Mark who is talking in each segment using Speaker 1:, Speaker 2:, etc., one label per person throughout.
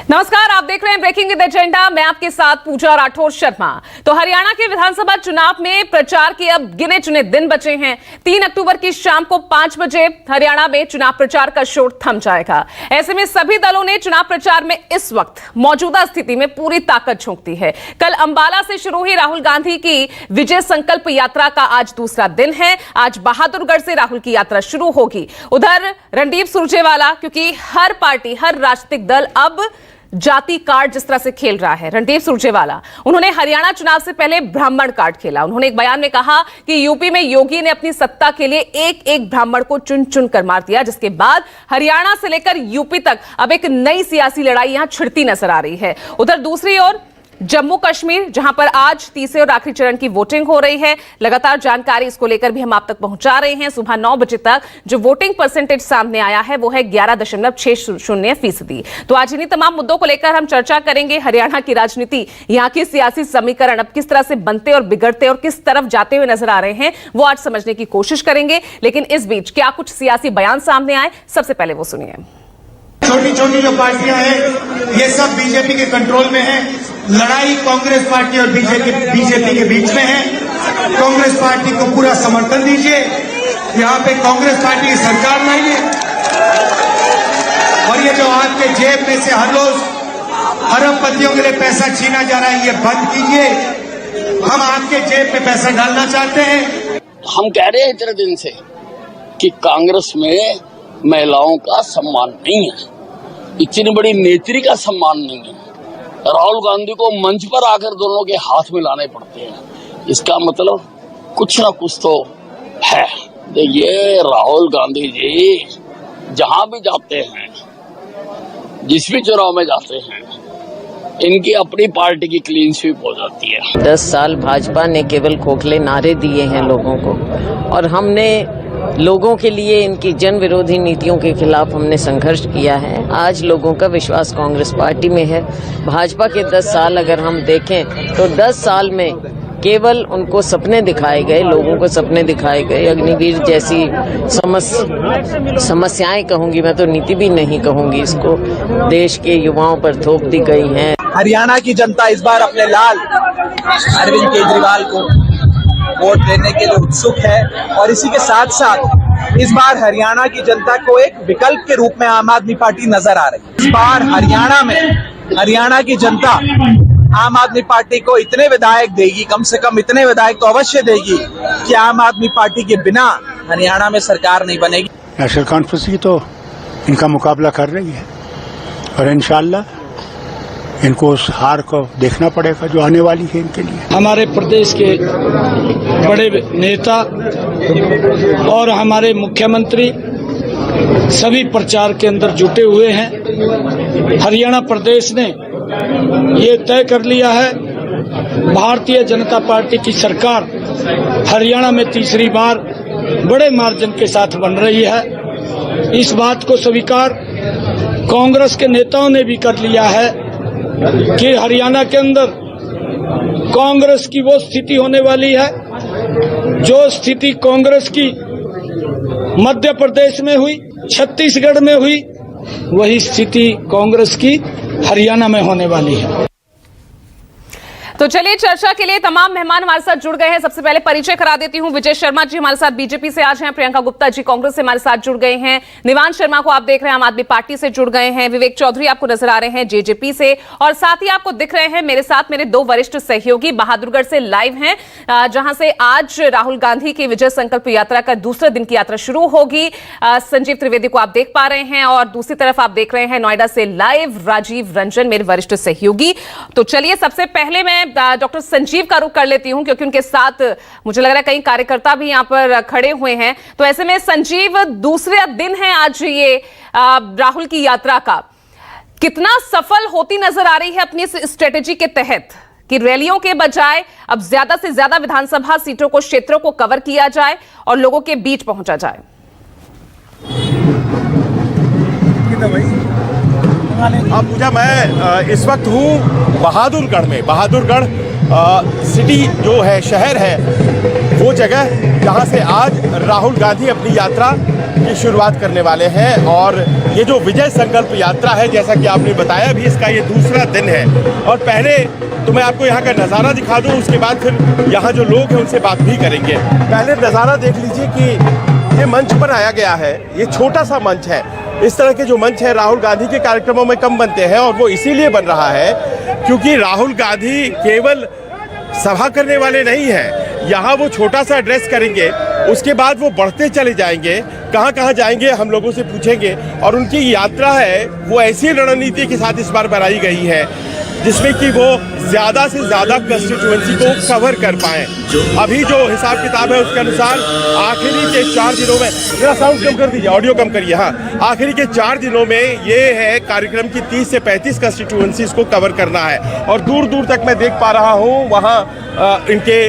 Speaker 1: नमस्कार, आप देख रहे हैं ब्रेकिंग विद एजेंडा। मैं आपके साथ पूजा राठौर शर्मा। तो हरियाणा के विधानसभा चुनाव में प्रचार के अब गिने चुने दिन बचे हैं। 3 अक्टूबर की शाम को 5 बजे हरियाणा में चुनाव प्रचार का शोर थम जाएगा। ऐसे में सभी दलों ने चुनाव प्रचार में इस वक्त मौजूदा स्थिति में पूरी ताकत झोंक दी है। कल अंबाला से शुरू हुई राहुल गांधी की विजय संकल्प यात्रा का आज दूसरा दिन है। आज बहादुरगढ़ से राहुल की यात्रा शुरू होगी। उधर रणदीप सुरजेवाला, क्योंकि हर पार्टी, हर राजनीतिक दल अब जाति कार्ड जिस तरह से खेल रहा है, रणदीप सुरजेवाला उन्होंने हरियाणा चुनाव से पहले ब्राह्मण कार्ड खेला। उन्होंने एक बयान में कहा कि यूपी में योगी ने अपनी सत्ता के लिए एक एक ब्राह्मण को चुन चुन कर मार दिया, जिसके बाद हरियाणा से लेकर यूपी तक अब एक नई सियासी लड़ाई यहां छिड़ती नजर आ रही है। उधर दूसरी ओर जम्मू कश्मीर, जहां पर आज तीसरे और आखिरी चरण की वोटिंग हो रही है। लगातार जानकारी इसको लेकर भी हम आप तक पहुंचा रहे हैं। सुबह 9 बजे तक जो वोटिंग परसेंटेज सामने आया है वो है 11.60%। तो आज इन्हीं तमाम मुद्दों को लेकर हम चर्चा करेंगे। हरियाणा की राजनीति, यहाँ के सियासी समीकरण अब किस तरह से बनते और बिगड़ते और किस तरफ जाते हुए नजर आ रहे हैं, वो आज समझने की कोशिश करेंगे। लेकिन इस बीच क्या कुछ सियासी बयान सामने आए, सबसे पहले वो सुनिए।
Speaker 2: छोटी छोटी जो पार्टियां हैं ये सब बीजेपी के कंट्रोल में है। लड़ाई कांग्रेस पार्टी और बीजेपी के बीच में है। कांग्रेस पार्टी को पूरा समर्थन दीजिए, यहाँ पे कांग्रेस पार्टी की सरकार लाइए। और ये जो आपके जेब में से हर रोज अरबपतियों के लिए पैसा छीना जा रहा है, ये बंद कीजिए। हम आपके जेब में पैसा डालना चाहते हैं।
Speaker 3: हम कह रहे हैं इतने दिन से कि कांग्रेस में महिलाओं का सम्मान नहीं है, इतनी बड़ी नेत्री का सम्मान नहीं है। राहुल गांधी को मंच पर आकर दोनों के हाथ मिलाने पड़ते हैं। इसका मतलब कुछ ना कुछ तो है। देखिए, राहुल गांधी जी जहां भी जाते हैं, जिस भी चुनाव में जाते हैं, इनकी अपनी पार्टी की क्लीन स्वीप हो जाती है।
Speaker 4: 10 साल भाजपा ने केवल खोखले नारे दिए हैं लोगों को, और हमने लोगों के लिए इनकी जन विरोधी नीतियों के खिलाफ हमने संघर्ष किया है। आज लोगों का विश्वास कांग्रेस पार्टी में है। भाजपा के 10 साल अगर हम देखें तो 10 साल में केवल उनको सपने दिखाए गए, लोगों को सपने दिखाए गए। अग्निवीर जैसी समस्याएं कहूंगी मैं, तो नीति भी नहीं कहूंगी इसको, देश के युवाओं पर थोप दी गई हैं।
Speaker 5: हरियाणा की जनता इस बार अपने लाल अरविंद केजरीवाल को वोट देने के लिए उत्सुक है, और इसी के साथ साथ इस बार हरियाणा की जनता को एक विकल्प के रूप में आम आदमी पार्टी नजर आ रही है। इस बार हरियाणा में हरियाणा की जनता आम आदमी पार्टी को इतने विधायक देगी, कम से कम इतने विधायक तो अवश्य देगी कि आम आदमी पार्टी के बिना हरियाणा में सरकार नहीं बनेगी।
Speaker 6: नेशनल कॉन्फ्रेंस की तो इनका मुकाबला कर रही है, और इंशाल्लाह इनको उस हार को देखना पड़ेगा जो आने वाली है इनके लिए।
Speaker 7: हमारे प्रदेश के बड़े नेता और हमारे मुख्यमंत्री सभी प्रचार के अंदर जुटे हुए हैं। हरियाणा प्रदेश ने ये तय कर लिया है, भारतीय जनता पार्टी की सरकार हरियाणा में तीसरी बार बड़े मार्जिन के साथ बन रही है। इस बात को स्वीकार कांग्रेस के नेताओं ने भी कर लिया है कि हरियाणा के अंदर कांग्रेस की वो स्थिति होने वाली है जो स्थिति कांग्रेस की मध्य प्रदेश में हुई, छत्तीसगढ़ में हुई, वही स्थिति कांग्रेस की हरियाणा में होने वाली है।
Speaker 1: तो चलिए, चर्चा के लिए तमाम मेहमान हमारे साथ जुड़ गए हैं। सबसे पहले परिचय करा देती हूं। विजय शर्मा जी हमारे साथ बीजेपी से आज हैं। प्रियंका गुप्ता जी कांग्रेस से हमारे साथ जुड़ गए हैं। निवान शर्मा को आप देख रहे हैं आम आदमी पार्टी से जुड़ गए हैं। विवेक चौधरी आपको नजर आ रहे हैं जेजेपी से, और साथ ही आपको दिख रहे हैं मेरे साथ मेरे 2 वरिष्ठ सहयोगी बहादुरगढ़ से लाइव हैं, जहां से आज राहुल गांधी की विजय संकल्प यात्रा का दूसरे दिन की यात्रा शुरू होगी। संजीव त्रिवेदी को आप देख पा रहे हैं, और दूसरी तरफ आप देख रहे हैं नोएडा से लाइव राजीव रंजन, मेरे वरिष्ठ सहयोगी। तो चलिए, सबसे पहले मैं डॉक्टर संजीव का रुख कर लेती हूं, क्योंकि उनके साथ मुझे लग रहा है कई कार्यकर्ता भी यहां पर खड़े हुए हैं। तो ऐसे में संजीव, दूसरा दिन है आज ये राहुल की यात्रा का, कितना सफल होती नजर आ रही है अपनी इस स्ट्रेटेजी के तहत कि रैलियों के बजाय अब ज्यादा से ज्यादा विधानसभा सीटों को, क्षेत्रों को कवर किया जाए और लोगों के बीच पहुंचा जाए?
Speaker 8: अब पूजा, मैं इस वक्त हूँ बहादुरगढ़ में। बहादुरगढ़ सिटी जो है, शहर है, वो जगह जहां से आज राहुल गांधी अपनी यात्रा की शुरुआत करने वाले हैं। और ये जो विजय संकल्प यात्रा है, जैसा कि आपने बताया भी, इसका ये दूसरा दिन है। और पहले तो मैं आपको यहाँ का नज़ारा दिखा दूँ, उसके बाद फिर यहाँ जो लोग हैं उनसे बात भी करेंगे। पहले नज़ारा देख लीजिए कि ये मंच बनाया गया है, ये छोटा सा मंच है। इस तरह के जो मंच है राहुल गांधी के कार्यक्रमों में कम बनते हैं, और वो इसीलिए बन रहा है क्योंकि राहुल गांधी केवल सभा करने वाले नहीं हैं। यहाँ वो छोटा सा एड्रेस करेंगे, उसके बाद वो बढ़ते चले जाएंगे, कहाँ कहाँ जाएंगे हम लोगों से पूछेंगे। और उनकी यात्रा है वो ऐसी रणनीति के साथ इस बार बनाई गई है जिसमें कि वो ज़्यादा से ज़्यादा कंस्टिट्यूएंसी को कवर कर पाएँ। अभी जो हिसाब किताब है उसके अनुसार आखिरी के 4 दिनों में, जरा साउंड कम कर दीजिए, ऑडियो कम करिए, हाँ, आखिरी के 4 दिनों में ये है कार्यक्रम की 30 से 35 कंस्टिट्यूएंसीज को कवर करना है। और दूर दूर तक मैं देख पा रहा हूँ वहाँ इनके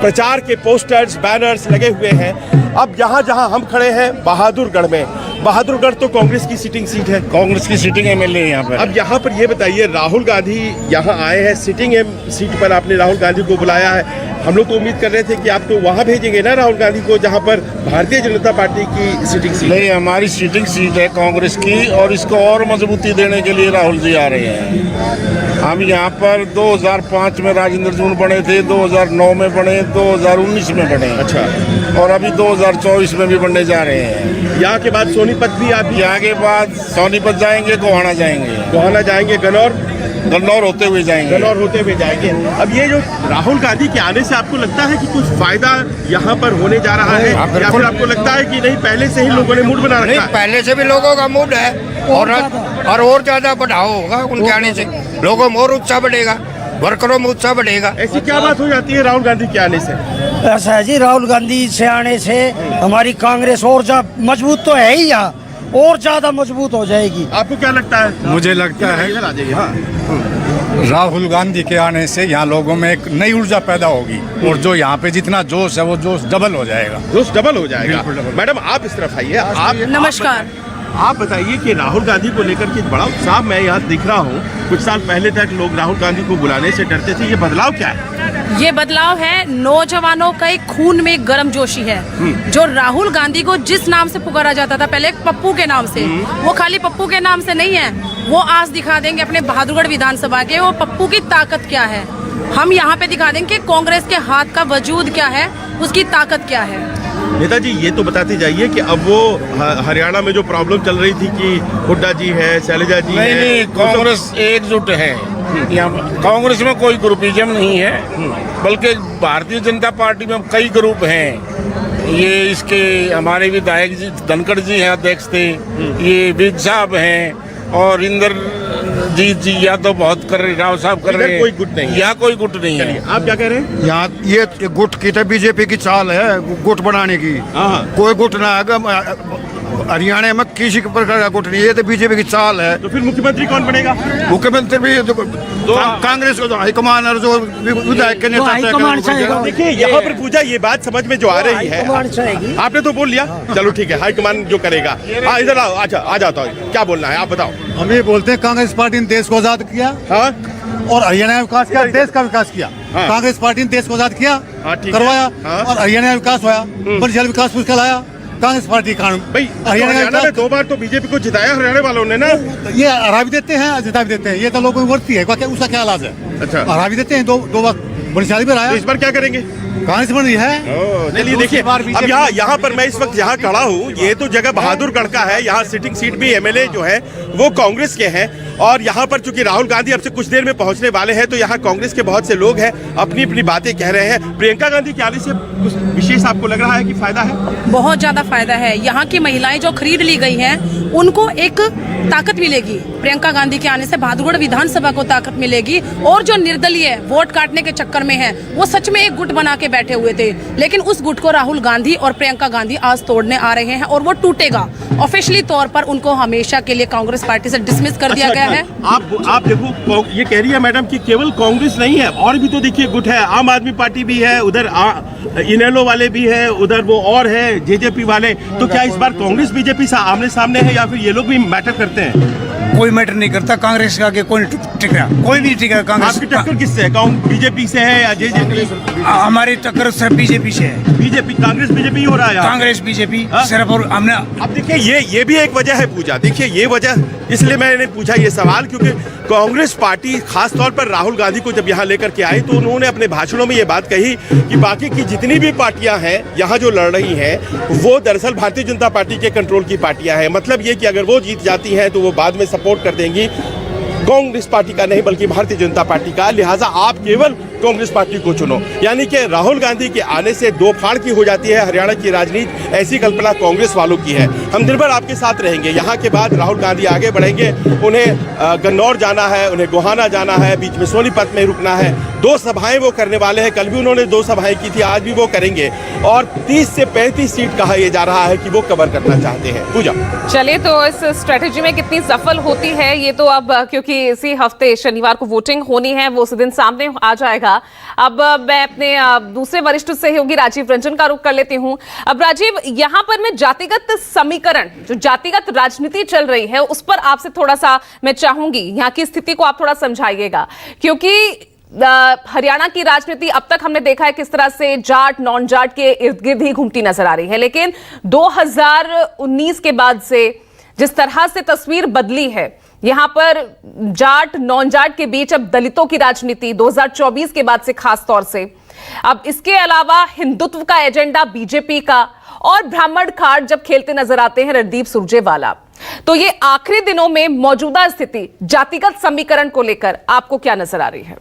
Speaker 8: प्रचार के पोस्टर्स, बैनर्स लगे हुए हैं। अब जहाँ जहाँ हम खड़े हैं बहादुरगढ़ में, बहादुरगढ़ तो कांग्रेस की सिटिंग सीट है, कांग्रेस की सिटिंग एमएलए यहाँ पर। अब यहाँ पर ये बताइए, राहुल गांधी यहाँ आए हैं, सिटिंग सीट पर आपने राहुल गांधी को बुलाया है। हम लोग तो उम्मीद कर रहे थे कि आप तो वहाँ भेजेंगे ना राहुल गांधी को जहाँ पर भारतीय जनता पार्टी की सिटिंग सीट।
Speaker 9: नहीं, हमारी सिटिंग सीट है कांग्रेस की, और इसको और मजबूती देने के लिए राहुल जी आ रहे हैं। हम यहाँ पर 2005 में राजेंद्र जून बने थे, 2009 में बने, 2019 में बने। अच्छा। और अभी 2024 में भी बनने जा रहे हैं।
Speaker 8: यहाँ के बाद सोनीपत भी, आप
Speaker 9: यहाँ के बाद सोनीपत जाएंगे, गोहाना जाएंगे, गन्नौर होते हुए जाएंगे।
Speaker 8: अब ये जो राहुल गांधी के आने से आपको लगता है कि कुछ फायदा यहाँ पर होने जा रहा है, या फिर आपको लगता है कि नहीं पहले से ही लोगों ने मूड बना रखा है?
Speaker 10: नहीं, पहले से भी लोगों का मूड है, और ज्यादा बढ़ाव होगा उनके आने से, लोगों में और उत्साह बढ़ेगा, वर्करों में उत्साह बढ़ेगा।
Speaker 8: ऐसी क्या बात हो जाती है राहुल गांधी के आने से?
Speaker 11: ऐसा है जी, राहुल गांधी से आने से हमारी कांग्रेस और मजबूत तो है ही, यहाँ और ज्यादा मजबूत हो जाएगी।
Speaker 8: आपको क्या लगता है?
Speaker 12: मुझे लगता है राहुल गांधी के आने से यहाँ लोगों में एक नई ऊर्जा पैदा होगी, और जो यहाँ पे जितना जोश है वो जोश डबल हो जाएगा।
Speaker 8: मैडम आप इस तरफ आइए। आप
Speaker 13: नमस्कार।
Speaker 8: आप बताइए कि राहुल गांधी को लेकर के बड़ा उत्साह मैं यहाँ दिख रहा हूँ। कुछ साल पहले तक लोग राहुल गांधी को बुलाने से डरते थे, ये बदलाव क्या है?
Speaker 13: ये बदलाव है नौजवानों का एक खून में गर्मजोशी है। जो राहुल गांधी को जिस नाम से पुकारा जाता था पहले, पप्पू के नाम से, वो खाली पप्पू के नाम से नहीं है, वो आज दिखा देंगे अपने बहादुरगढ़ विधानसभा के वो पप्पू की ताकत क्या है। हम यहाँ पे दिखा देंगे कि कांग्रेस के हाथ का वजूद क्या है, उसकी ताकत क्या है।
Speaker 8: नेताजी ये तो बताते जाइए कि अब वो हरियाणा में जो प्रॉब्लम चल रही थी कि हुड्डा जी है, शैलजा जी है,
Speaker 9: नहीं, कांग्रेस एकजुट है। यहाँ कांग्रेस में कोई ग्रुपिज्म नहीं है, बल्कि भारतीय जनता पार्टी में कई ग्रुप हैं। ये इसके हमारे विधायक जी धनखड़ जी हैं, अध्यक्ष थे, ये विज साहब हैं, और इंद्रजीत जी या तो बहुत कर रहे, राव साहब कर रहे हैं।
Speaker 8: कोई गुट नहीं,
Speaker 9: यहाँ कोई गुट नहीं है।
Speaker 8: आप क्या कह रहे हैं?
Speaker 12: यहाँ ये गुट की तो बीजेपी की चाल है गुट बनाने की, कोई गुट ना है हरियाणा में, किसी प्रकार का गुट नहीं, ये तो बीजेपी की चाल है।
Speaker 8: तो फिर मुख्यमंत्री कौन बनेगा?
Speaker 12: मुख्यमंत्री भी कांग्रेस को हाईकमान और जो विधायक के नेता।
Speaker 8: देखिए यहाँ पर पूजा, ये बात समझ में जो आ रही है, आपने तो बोल लिया, चलो ठीक है, हाईकमान जो करेगा। हाँ, इधर आओ, अच्छा आ जाता हूँ, क्या बोलना है आप बताओ।
Speaker 12: हम ये बोलते हैं कांग्रेस पार्टी ने देश को आजाद किया, और हरियाणा में विकास किया, देश का विकास किया। कांग्रेस पार्टी ने देश को आजाद किया, करवाया, और हरियाणा में विकास हुआ, बड़ी विकास पुरस्कार लाया कांग्रेस पार्टी का।
Speaker 8: भाई हरियाणा में 2 बार तो बीजेपी को जिताया हरियाणा वालों ने ना।
Speaker 12: ये हरा भी देते हैं, जिता भी देते हैं, ये तो लोगों की वर्ती है, उसका क्या इलाज है? अच्छा, हरा भी देते हैं, 2 बार बड़ी भी रहा है।
Speaker 8: इस बार क्या करेंगे?
Speaker 12: कांग्रेस बन रही है।
Speaker 8: चलिए देखिए, अब यहाँ पर मैं इस वक्त यहाँ खड़ा हूँ, ये तो जगह बहादुरगढ़ का है, यहाँ सिटिंग सीट भी एमएलए जो है वो कांग्रेस के हैं। और यहाँ पर चूंकि राहुल गांधी अब से कुछ देर में पहुंचने वाले हैं, तो यहाँ कांग्रेस के बहुत से लोग हैं, अपनी अपनी बातें कह रहे हैं। प्रियंका गांधी के आने से कुछ विशेष आपको लग रहा है कि फायदा है?
Speaker 13: बहुत ज्यादा फायदा है। यहाँ की महिलाएं जो खरीद ली गई हैं, उनको एक ताकत मिलेगी। प्रियंका गांधी के आने से बहादुरगढ़ विधानसभा को ताकत मिलेगी। और जो निर्दलीय वोट काटने के चक्कर में है, वो सच में एक गुट बना के बैठे हुए थे, लेकिन उस गुट को राहुल गांधी और प्रियंका गांधी आज तोड़ने आ रहे हैं, और वो टूटेगा। ऑफिशियली तौर पर उनको हमेशा के लिए कांग्रेस पार्टी से डिसमिस कर दिया गया है।
Speaker 8: आप देखो, ये कह रही है मैडम कि केवल कांग्रेस नहीं है, और भी तो देखिए गुट है। आम आदमी पार्टी भी है, उधर इनेलो वाले भी है, उधर वो और है जेजेपी वाले। तो क्या इस बार कांग्रेस बीजेपी आमने सामने है, या फिर ये लोग भी मैटर करते हैं?
Speaker 11: कोई मैटर नहीं करता, कांग्रेस का आगे कोई टिक रहा, कोई भी टिक रहा कांग्रेस।
Speaker 8: आपकी टक्कर किससे है? बीजेपी से है या जेजेपी?
Speaker 11: हमारी टक्कर सिर्फ बीजेपी से है।
Speaker 8: बीजेपी, कांग्रेस बीजेपी हो रहा है।
Speaker 11: कांग्रेस बीजेपी सिर्फ, और हमने
Speaker 8: अब देखिए ये भी एक वजह है पूजा। देखिए ये वजह इसलिए मैंने पूछा ये सवाल क्योंकि कांग्रेस पार्टी खास तौर पर राहुल गांधी को जब यहाँ लेकर के आई तो उन्होंने अपने भाषणों में ये बात कही कि बाकी की जितनी भी पार्टियां हैं यहाँ जो लड़ रही हैं वो दरअसल भारतीय जनता पार्टी के कंट्रोल की पार्टियां हैं। मतलब ये कि अगर वो जीत जाती हैं तो वो बाद में सपोर्ट कर देंगी कांग्रेस पार्टी का नहीं बल्कि भारतीय जनता पार्टी का, लिहाजा आप केवल कांग्रेस पार्टी को चुनो। यानी कि राहुल गांधी के आने से दो फाड़ की हो जाती है हरियाणा की राजनीति, ऐसी कल्पना कांग्रेस वालों की है। हम दिन भर आपके साथ रहेंगे। यहाँ के बाद राहुल गांधी आगे बढ़ेंगे, उन्हें गन्नौर जाना है, उन्हें गोहाना जाना है, बीच में सोनीपत में रुकना है। 2 सभाएं वो करने वाले हैं, कल भी उन्होंने 2 सभाएं की थी, आज भी वो करेंगे और 30 से 35 सीट कहा यह जा रहा है कि वो कवर करना चाहते हैं। पूजा,
Speaker 1: चलिए तो इस स्ट्रेटेजी में कितनी सफल होती है ये तो अब, क्योंकि इसी हफ्ते शनिवार को वोटिंग होनी है, वो उस दिन सामने आ जाएगा। अब मैं अपने दूसरे वरिष्ठ सहयोगी राजीव रंजन का रुख कर लेती हूं। अब राजीव, यहां पर मैं जातिगत समीकरण, जो जातिगत राजनीति चल रही है, उस पर आपसे थोड़ा सा मैं चाहूंगी, यहां की स्थिति को आप थोड़ा समझाइएगा, क्योंकि हरियाणा की राजनीति अब तक हमने देखा है किस तरह से जाट नॉन जाट के इर्द गिर्द ही घूमती नजर आ रही है, लेकिन 2019 के बाद से जिस तरह से तस्वीर बदली है, यहां पर जाट नॉन जाट के बीच अब दलितों की राजनीति 2024 के बाद से खास तौर से, अब इसके अलावा हिंदुत्व का एजेंडा बीजेपी का, और ब्राह्मण कार्ड जब खेलते नजर आते हैं रणदीप सुरजेवाला, तो ये आखिरी दिनों में मौजूदा स्थिति जातिगत समीकरण को लेकर आपको क्या नजर आ रही है?